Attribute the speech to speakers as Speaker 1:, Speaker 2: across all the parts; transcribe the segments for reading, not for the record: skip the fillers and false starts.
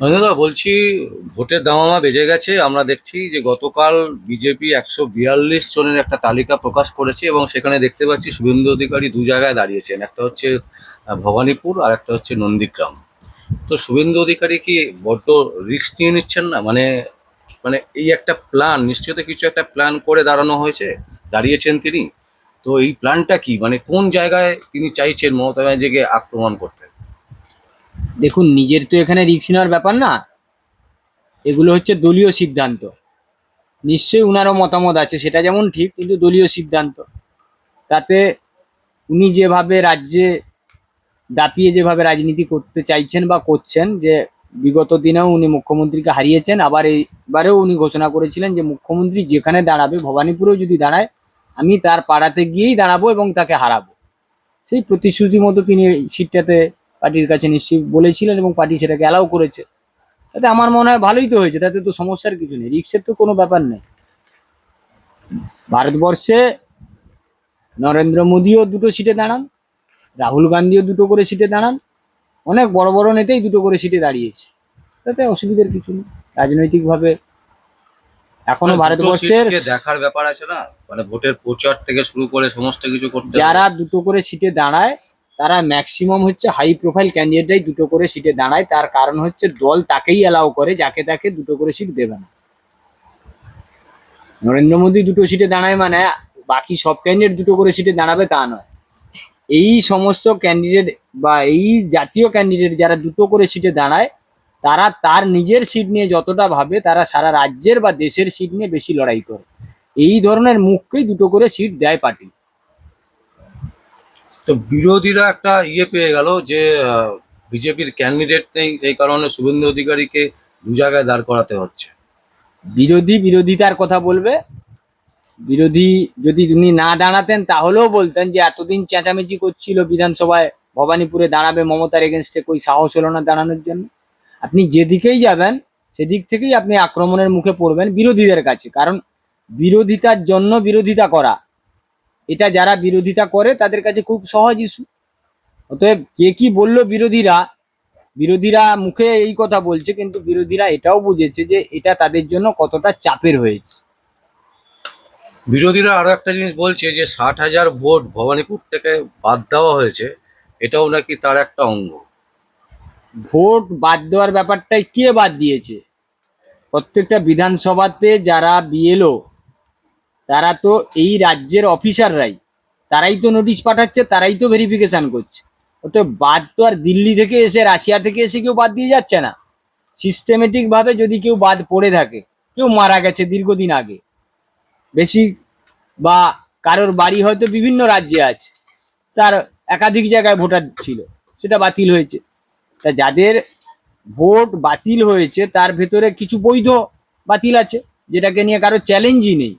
Speaker 1: অনিন্দা বলছি, ভোটের দামামা বেজে গেছে। আমরা দেখছি যে গতকাল বিজেপি 142 জনের একটা তালিকা প্রকাশ করেছে এবং সেখানে দেখতে পাচ্ছি শুভেন্দু অধিকারী দু জায়গায় দাঁড়িয়েছেন। একটা হচ্ছে ভবানীপুর আর একটা হচ্ছে নন্দীগ্রাম। তো শুভেন্দু অধিকারী কি বড্ড রিস্ক নিয়ে নিচ্ছেন না? মানে মানে এই একটা প্ল্যান, নিশ্চয়ই তো কিছু একটা প্ল্যান করে দাঁড়িয়েছেন তিনি। তো এই প্ল্যানটা কি, মানে কোন জায়গায় তিনি চাইছেন মমতা ব্যানার্জিকে আক্রমণ করতে?
Speaker 2: দেখুন, নিজের তো এখানে রিস্ক নেওয়ার ব্যাপার না, এগুলো হচ্ছে দলীয় সিদ্ধান্ত। নিশ্চয়ই উনারও মতামত আছে, সেটা যেমন ঠিক, কিন্তু দলীয় সিদ্ধান্ত। তাতে উনি যেভাবে রাজ্যে দাপিয়ে যেভাবে রাজনীতি করতে চাইছেন বা করছেন, যে বিগত দিনেও উনি মুখ্যমন্ত্রীকে হারিয়েছেন, আবার এইবারেও উনি ঘোষণা করেছিলেন যে মুখ্যমন্ত্রী যেখানে দাঁড়াবে, ভবানীপুরেও যদি দাঁড়ায়, আমি তার পাড়াতে গিয়েই দাঁড়াবো এবং তাকে হারাবো। সেই প্রতিশ্রুতি মতো তিনি এই সিটটাতে পার্টির কাছে নিশ্চয়ই বলেছিলেন এবং পার্টি সেটাকে অ্যালাউ করেছে। তাতে আমার মনে হয় ভালোই তো হয়েছে, তাতে তো সমস্যার কিছু নেই, রিক্সের তো কোনো ব্যাপার নেই। ভারতবর্ষে নরেন্দ্র মোদীও দুটো সিটে দাঁড়ান, রাহুল গান্ধীও দুটো করে সিটে দাঁড়ান, অনেক বড় বড় নেতাই দুটো করে সিটে দাঁড়িয়েছে। তাতে অসুবিধার কিছু নেই রাজনৈতিকভাবে। এখনো
Speaker 1: মানে দুটো
Speaker 2: ভারতবর্ষের
Speaker 1: সিটকে দেখার ব্যাপার আছে না, মানে ভোটের প্রচার থেকে শুরু করে সমস্ত কিছু করতে হবে।
Speaker 2: যারা দুটো করে সিটে দাঁড়ায়, তারা ম্যাক্সিমাম হচ্ছে হাই প্রোফাইল ক্যান্ডিডেটরাই দুটো করে সিটে দাঁড়ায়। তার কারণ হচ্ছে দল তাকেই অ্যালাউ করে যাকে তাকে দুটো করে সিট দেবে না। নরেন্দ্র মোদী দুটো সিটে দাঁড়ায় মানে বাকি সব ক্যান্ডিডেট দুটো করে সিটে দাঁড়াবে তা নয়। এই সমস্ত ক্যান্ডিডেট বা এই জাতীয় ক্যান্ডিডেট যারা দুটো করে সিটে দাঁড়ায়, তারা তার নিজের সিট নিয়ে যতটা ভাবে, তারা সারা রাজ্যের বা দেশের সিট নিয়ে বেশি লড়াই করে। এই ধরনের মুখকেই দুটো করে সিট দেয় পার্টি।
Speaker 1: তো বিরোধীরা একটা পেয়ে গেল যে বিজেপির ক্যান্ডিডেট নেই, সেই কারণে শুভেন্দু অধিকারীকে দু জায়গায় দাঁড় করাতে হচ্ছে।
Speaker 2: বিরোধী বিরোধিতার কথা বলবে। বিরোধী যদি উনি না দাঁড়াতেন তাহলেও বলতেন যে এতদিন চেঁচামেচি করছিল বিধানসভায় ভবানীপুরে দাঁড়াবে মমতার এগেনস্টে, কই সাহস হলো না দাঁড়ানোর জন্য। আপনি যেদিকেই যাবেন সেদিক থেকেই আপনি আক্রমণের মুখে পড়বেন বিরোধীদের কাছে। কারণ বিরোধিতার জন্য বিরোধিতা করা, এটা যারা বিরোধিতা করে তাদের কাছে খুব সহজ ইস্যু। অতএব কে কি বললো বিরোধীরা, বিরোধীরা মুখে এই কথা বলছে, কিন্তু বিরোধীরা এটাও বুঝেছে যে এটা তাদের জন্য কতটা চাপের হয়েছে।
Speaker 1: বিরোধীরা আরো একটা জিনিস বলছে যে 60,000 ভোট ভবানীপুর থেকে বাদ দেওয়া হয়েছে, এটাও নাকি তার একটা অঙ্গ।
Speaker 2: ভোট বাদ দেওয়ার ব্যাপারটাই কে বাদ দিয়েছে? প্রত্যেকটা বিধানসভাতে যারা বিএলও, তারা তো এই রাজ্যের অফিসাররাই, তারাই তো নোটিশ পাঠাচ্ছে, তারাই তো ভেরিফিকেশন করছে। অতএব বাদ তো আর দিল্লি থেকে এসে, রাশিয়া থেকে এসে কেউ বাদ দিয়ে যাচ্ছে না। সিস্টেমেটিক ভাবে যদি কেউ বাদ পড়ে থাকে, কেউ মারা গেছে দীর্ঘদিন আগে, বেশি, বা কারোর বাড়ি হয়তো বিভিন্ন রাজ্যে আছে, তার একাধিক জায়গায় ভোটার ছিল, সেটা বাতিল হয়েছে। তা যাদের ভোট বাতিল হয়েছে তার ভেতরে কিছু বৈধ বাতিল আছে, যেটাকে নিয়ে কারো চ্যালেঞ্জই নেই।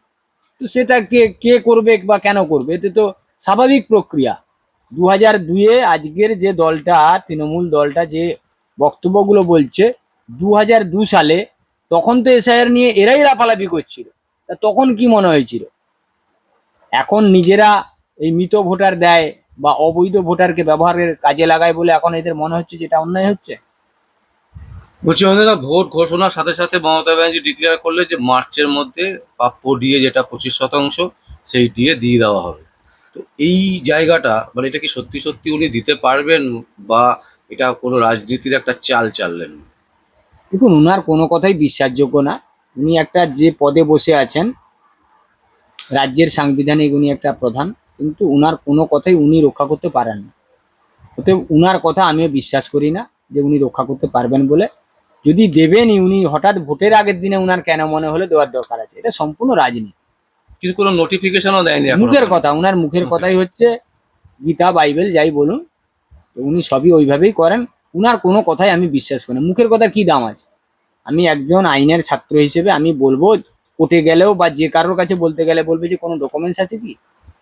Speaker 2: তো সেটা কে কে করবে বা কেন করবে, এতে তো স্বাভাবিক প্রক্রিয়া। 2002-এ আজকের যে দলটা, তৃণমূল দলটা, যে বক্তব্যগুলো বলছে, 2002 সালে তখন তো এসআইআর নিয়ে এরাই লাফালাফি করছিল। তা তখন কি মনে হয়েছিল? এখন নিজেরা এই মৃত ভোটার দেয় বা অবৈধ ভোটারকে ব্যবহারের কাজে লাগায় বলে এখন এদের মনে হচ্ছে যেটা অন্যায় হচ্ছে।
Speaker 1: বলছি অনিন্দা, ভোট ঘোষণার সাথে সাথে মমতা ব্যানার্জি ডিক্লেয়ার করলে যে মার্চের মধ্যে প্রাপ্য ডিএ যেটা 25%, সেই ডিএ দিয়ে দেওয়া হবে। তো এই জায়গাটা, মানে এটা কি সত্যি সত্যি উনি দিতে পারবেন, বা এটা কোনো রাজনীতির একটা চাল চাললেন?
Speaker 2: দেখুন, উনার কোনো কথাই বিশ্বাসযোগ্য না। উনি একটা যে পদে বসে আছেন, রাজ্যের সাংবিধানিক উনি একটা প্রধান, কিন্তু উনার কোনো কথাই উনি রক্ষা করতে পারেন না। অতএব উনার কথা আমিও বিশ্বাস করি না যে উনি রক্ষা করতে পারবেন বলে। যদি দেবেনই, উনি হঠাৎ ভোটের আগের দিনে উনার কেন মনে হলো দেওয়ার দরকার আছে? এটা সম্পূর্ণ রাজনীতি।
Speaker 1: কিন্তু কোনো নোটিফিকেশনও দেয়নি এখনো
Speaker 2: মুখের
Speaker 1: পর্যন্ত।
Speaker 2: কথা, উনার মুখের
Speaker 1: মুখে।
Speaker 2: কথাই হচ্ছে গীতা বাইবেল যাই বলুন, তো উনি সবই ওইভাবেই করেন। উনার কোনো কথাই আমি বিশ্বাস করি না। মুখের কথা কি দাম আছে? আমি একজন আইনের ছাত্র হিসেবে আমি বলবো, কোর্টে গেলেও বা যে কারোর কাছে বলতে গেলে বলবে যে কোনো ডকুমেন্টস আছে কি?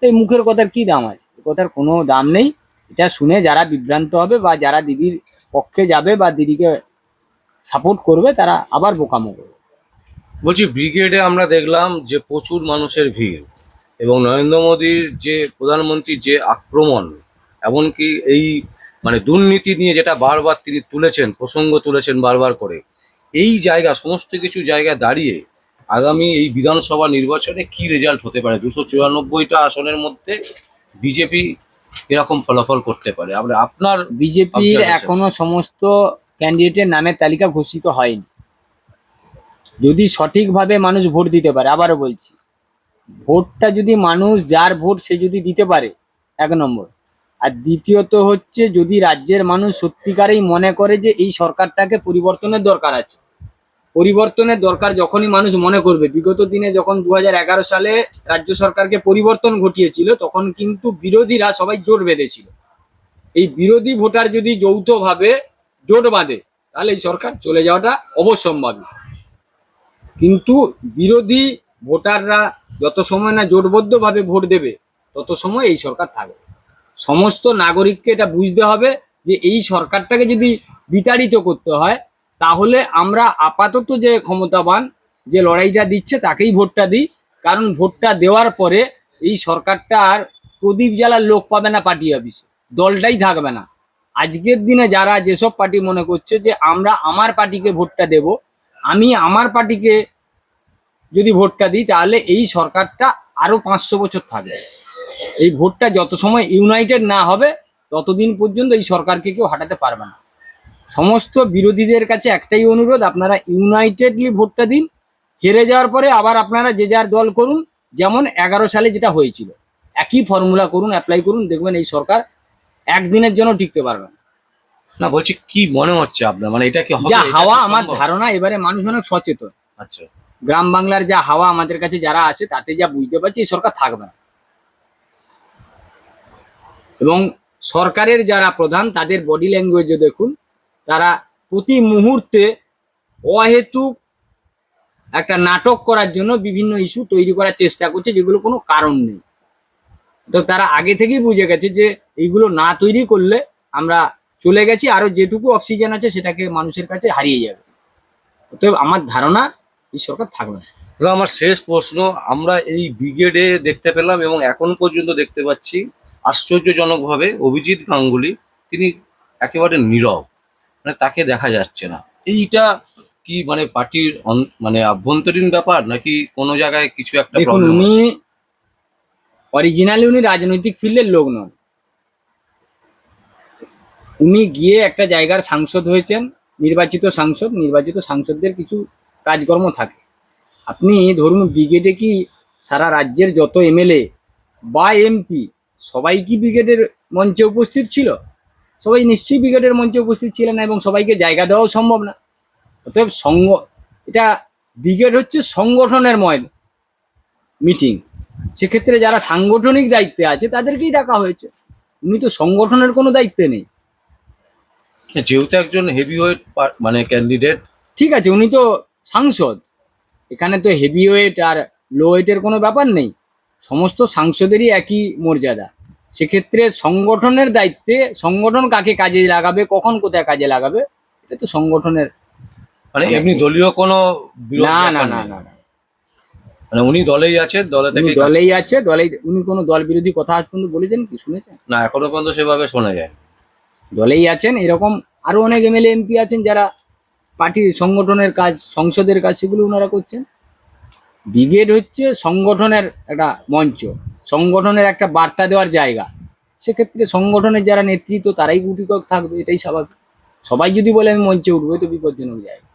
Speaker 2: এই মুখের কথার কি দাম আছে? এই কথার কোনো দাম নেই। এটা শুনে যারা বিভ্রান্ত হবে বা যারা দিদির পক্ষে যাবে বা দিদিকে সাপোর্ট করবে, তারা আবার বোকামো করবে।
Speaker 1: বলছি, ব্রিগেডে আমরা দেখলাম যে প্রচুর মানুষের ভিড়, এবং নরেন্দ্র মোদীর যে প্রধানমন্ত্রীর যে আক্রমণ, এমনকি এই মানে দুর্নীতি নিয়ে যেটা বারবার তিনি তুলেছেন, প্রসঙ্গ তুলেছেন বারবার করে, এই জায়গা সমস্ত কিছু জায়গা দাঁড়িয়ে আগামী এই বিধানসভা নির্বাচনে কি রেজাল্ট হতে পারে? 294টা আসনের মধ্যে বিজেপি এরকম ফলাফল করতে পারে আপনার
Speaker 2: বিজেপির
Speaker 1: observation?
Speaker 2: এখনো সমস্ত ক্যান্ডিডেটের নামের তালিকা ঘোষিত হয়নি। যদি সঠিকভাবে মানুষ ভোট দিতে পারে, আবারও বলছি, ভোটটা যদি মানুষ যার ভোট সে যদি দিতে পারে, এক নম্বর। আর দ্বিতীয়ত হচ্ছে, যদি রাজ্যের মানুষ সত্যিকারেই মনে করে যে এই সরকারটাকে পরিবর্তনের দরকার আছে, পরিবর্তনের দরকার যখনই মানুষ মনে করবে, বিগত দিনে যখন 2011 সালে রাজ্য সরকারকে পরিবর্তন ঘটিয়েছিল, তখন কিন্তু বিরোধীরা সবাই জোট বেঁধেছিল। এই বিরোধী ভোটার যদি যৌথভাবে জোট বাঁধে, তাহলে এই সরকার চলে যাওয়াটা অবশ্যম্ভাবী। কিন্তু বিরোধী ভোটাররা যত সময় না জোটবদ্ধভাবে ভোট দেবে, তত সময় এই সরকার থাকবে। সমস্ত নাগরিককে এটা বুঝতে হবে যে এই সরকারটাকে যদি বিতাড়িত করতে হয়, তাহলে আমরা আপাতত যে ক্ষমতাবান, যে লড়াইটা দিচ্ছে, তাকেই ভোটটা দিই। কারণ ভোটটা দেওয়ার পরে এই সরকারটা আর প্রদীপ জ্বালার লোক পাবে না পার্টি অফিসে, দলটাই থাকবে না। আজকের দিনে যারা যেসব পার্টি মনে করছে যে আমরা আমার পার্টিকে ভোটটা দেব, আমি আমার পার্টিকে যদি ভোটটা দিই, তাহলে এই সরকারটা আরো 500 বছর থাকবে। এই ভোটটা যত সময় ইউনাইটেড না হবে, ততদিন পর্যন্ত এই সরকারকে কেউ হাঁটাতে পারবে না। সমস্ত বিরোধীদের কাছে একটাই অনুরোধ, আপনারা ইউনাইটেডলি ভোটটা দিন। হেরে যাওয়ার পরে আবার আপনারা যে যার দল করুন, যেমন 11 সালে যেটা হয়েছিল, একই ফর্মুলা করুন, অ্যাপ্লাই করুন, দেখবেন এই সরকার একদিনের জন্য টিকতে পারবে না।
Speaker 1: না, বলছি কি মনে হচ্ছে আপনার, মানে এটা কি হবে?
Speaker 2: যা
Speaker 1: এটা
Speaker 2: হাওয়া,
Speaker 1: কি
Speaker 2: আমার
Speaker 1: সম্ভব?
Speaker 2: ধারণা এবারে মানুষ অনেক সচেতন।
Speaker 1: আচ্ছা,
Speaker 2: গ্রাম বাংলার যা হাওয়া আমাদের কাছে যারা আছে, তাতে যা বুঝতে পারছি, এই সরকার থাকবে না। এবং সরকারের যারা প্রধান, তাদের বডি ল্যাঙ্গুয়েজও দেখুন, তারা প্রতি মুহূর্তে অহেতুক একটা নাটক করার জন্য বিভিন্ন ইস্যু তৈরি করার চেষ্টা করছে, যেগুলো কোনো কারণ নেই। তো তারা আগে থেকেই বুঝে গেছে যে এইগুলো না তৈরি করলে আমরা চলে গেছি, আরো যেটুকু অক্সিজেন আছে সেটাকে মানুষের কাছে হারিয়ে যাবে। অতএব আমার ধারণা এই সরকার থাকবে না।
Speaker 1: দাদা, আমার শেষ প্রশ্ন, আমরা এই ব্রিগেডে দেখতে পেলাম এবং এখন পর্যন্ত দেখতে পাচ্ছি আশ্চর্যজনকভাবে অভিজিৎ গাঙ্গুলি তিনি একেবারে নীরব, মানে তাকে দেখা যাচ্ছে না। এইটা কি মানে পার্টির মানে আভ্যন্তরীণ ব্যাপার, নাকি কোনো জায়গায় কিছু একটা
Speaker 2: দেখুন,
Speaker 1: প্রবলেম
Speaker 2: উনি
Speaker 1: আছে?
Speaker 2: অরিজিনালি উনি রাজনৈতিক ফিল্ডের লোক নন। উনি গিয়ে একটা জায়গার সাংসদ হয়েছেন, নির্বাচিত সাংসদ। নির্বাচিত সাংসদদের কিছু কাজকর্ম থাকে। আপনি ধরুন, ব্রিগেডে কি সারা রাজ্যের যত এমএলএ বা এমপি সবাই কি ব্রিগেডের মঞ্চে উপস্থিত ছিল? সবাই নিশ্চয়ই ব্রিগেডের মঞ্চে উপস্থিত ছিলেন না, এবং সবাইকে জায়গা দেওয়াও সম্ভব না। অতএব এটা ব্রিগেড হচ্ছে সংগঠনের মিটিং। সেক্ষেত্রে যারা সাংগঠনিক দায়িত্বে আছে তাদেরকেই ডাকা হয়েছে। উনি তো সংগঠনের কোনো দায়িত্বে নেই।
Speaker 1: যেহেতু একজন হেভিওয়েট মানে ক্যান্ডিডেট।
Speaker 2: ঠিক আছে, উনি তো সাংসদ, এখানে তো হেভি ওয়েট আর লো ওয়েটের কোনো ব্যাপার নেই। সমস্ত সাংসদেরই একই মর্যাদা। সেক্ষেত্রে সংগঠনের দায়িত্বে, সংগঠন কাকে কাজে লাগাবে, কখন কোথায় কাজে লাগাবে, এটা তো সংগঠনের।
Speaker 1: মানে এমনি দলীয় কোনো বিরোধ
Speaker 2: না না
Speaker 1: ব্যাপার
Speaker 2: না
Speaker 1: নেই?
Speaker 2: না না,
Speaker 1: মানে উনি দলেই আছেন, দলে
Speaker 2: উনি
Speaker 1: থেকে
Speaker 2: দলেই আছে, দলেই। উনি কোনো দল বিরোধী কথা আজ পর্যন্ত বলেছেন কি, শুনেছেন?
Speaker 1: না, এখনো পর্যন্ত সেভাবে শোনা যায়।
Speaker 2: দলেই আছেন। এরকম আরো অনেক এমএলএ এমপি আছেন যারা পার্টি সংগঠনের কাজ, সংসদের কাজ, সেগুলো ওনারা করছেন। ব্রিগেড হচ্ছে সংগঠনের একটা মঞ্চ, সংগঠনের একটা বার্তা দেওয়ার জায়গা। সেক্ষেত্রে সংগঠনের যারা নেতৃত্ব, তারাই গুটিকত থাকবে, এটাই স্বাভাবিক। সবাই যদি বলে আমি মঞ্চে উঠবো, তো বিপজ্জনক জায়গা।